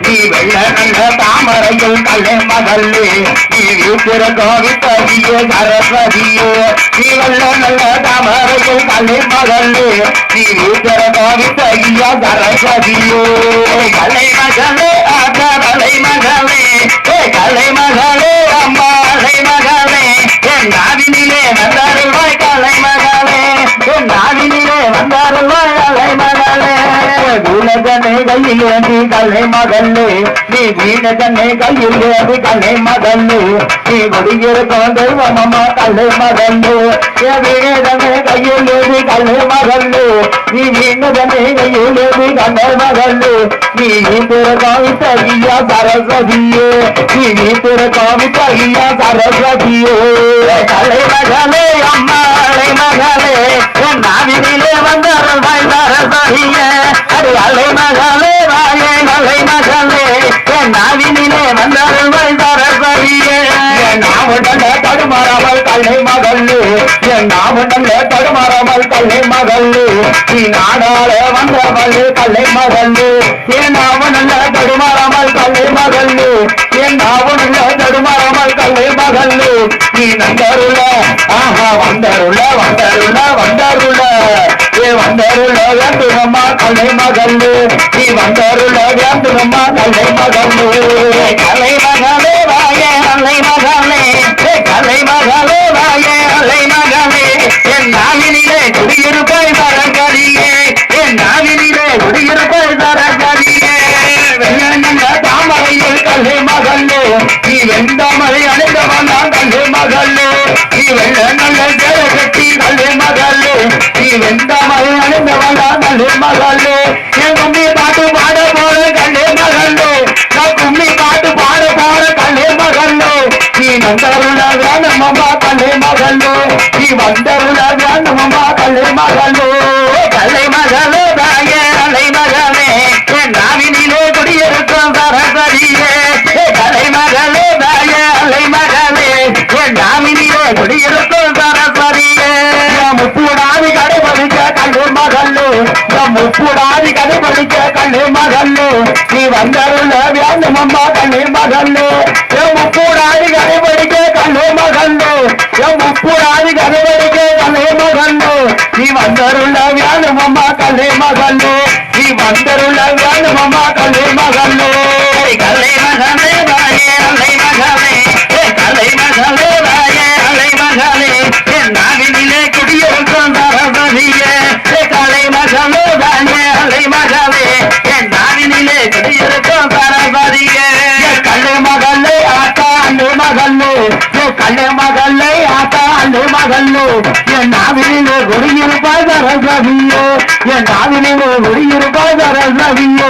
நீ வெள்ள நல்ல தாமரையில் கலை மகளே நீ வீட்டிற கோவித்ததியே சரஸ்வதியே நீ வெள்ள நல்ல தாமரையில் கலை மகளே நீ வீட்டிற கோவித்ததியா சரஸ்வதியே கலை மகளே ஆகா கலை மகளே கலை மகளே அம்மா கலை மகளே என் நாவினிலே வந்தாருவாய் கலை மகளே என் நாவினிலே வந்தாருவாய் கலை மகளே வீணதனை கையில் ஏந்தி கலை மகளே நீ வீணதனை கையில் ஏந்தி கலை மகளே நீ கொடியிருக்கும் தெய்வமம்மா கலை மகளே வீணதனை கையில் ஏந்தி கலை மகளே நீ வீணதனை கையில் ஏந்தி கலை மகளே நீ வீட்டிற காவித்தகியா சரஸ்வதியே நீ வீட்டிற காவித்தகியா சரஸ்வதியே கலை மகளே அம்மா கலை மகளே என் நாவினிலே வந்தாருவாய் சரஸ்வதியே அலை மகளே வாயே கலை மகளே என் நாவினிலே வந்தாருவாய் சரஸ்வதியே என் நாவுடனே தடுமாறாமல் கலை மகளே என் நாவுடனே தடுமாறாமல் கலை மகளே நீ நாடாள வந்தவளே கலை மகளே என் நாவுடனே தடுமாறாமல் கலை மகளே என் நாவுடனே தடுமாறாமல் கலை மகளே நீ நந்தருள ஆஹா வந்தருள வந்தருள வந்தருள வந்தருள வேண்டுமம்மா கலை மகளே நீ வந்தருள வேண்டுமம்மா கலை மகளே கலை மகளே வாயே கலை மகளே கலை மகளே வாயே கலை மகளே என் நாவினிலே குடியிருப்பாய் சரஸ்வதியே என் நாவினிலே குடியிருப்பாய் சரஸ்வதியே வெள்ள தாமரையில் கலை மகளே நீ வெந்தாமரை அணிந்தவன் நான் கலை மகளே நீ வெள்ள நல்ல ஜெய கட்டி கலை மகளே நீ வெந்தாமரை அணிந்தவன் நான் கலை மகளே என் கும்மி பாட்டு பாட போற கலை மகளே நான் கும்மி பாட்டு பாட போற கலை மகளே நீ வந்தருள வேணுமம்மா கலை மகளே நீ வந்தருள வேணுமம்மா கலை மகளே கலை மகளே தாயே கலை மகளே என் நாவினிலே குடியிருக்கும் சரஸ்வதியே கலை மகளே தாயே கலை மகளே என் நாவினிலே குடியிருக்கும் சரஸ்வதியே முப்பூடாதி கடைபடிக்க கலை மகளே முப்பூடாதி கடைபடிக்க கலை மகளே நீ வந்தருள வேணுமம்மா கலை மகளே முப்பூடாதி கடைபடிக்க கலை மகளே முப்பூடாதி கடைபடிக்க கலை மகளே நீ வந்தருள வேணுமம்மா கலை மகளே நீ வந்தருள வேணுமம்மா கலை மகளே கலை மகளே வாயே கலை மகளே கலை மகளே வாயே கலை மகளே என் நாவினிலே குடியிருக்கும் சரஸ்வதியே கலை மகளே வாயே கலை மகளே என் நாவினிலே குடியிருக்கும் சரஸ்வதியே கலை மகளே ஆத்தா அண்ணு மகளே கலை மகளே ஆத்தா அண்ணு மகளே என் நாவினிலே குடியிருப்பாய் சரஸ்வதியே என் நாவினிலே குடியிருப்பாய் சரஸ்வதியே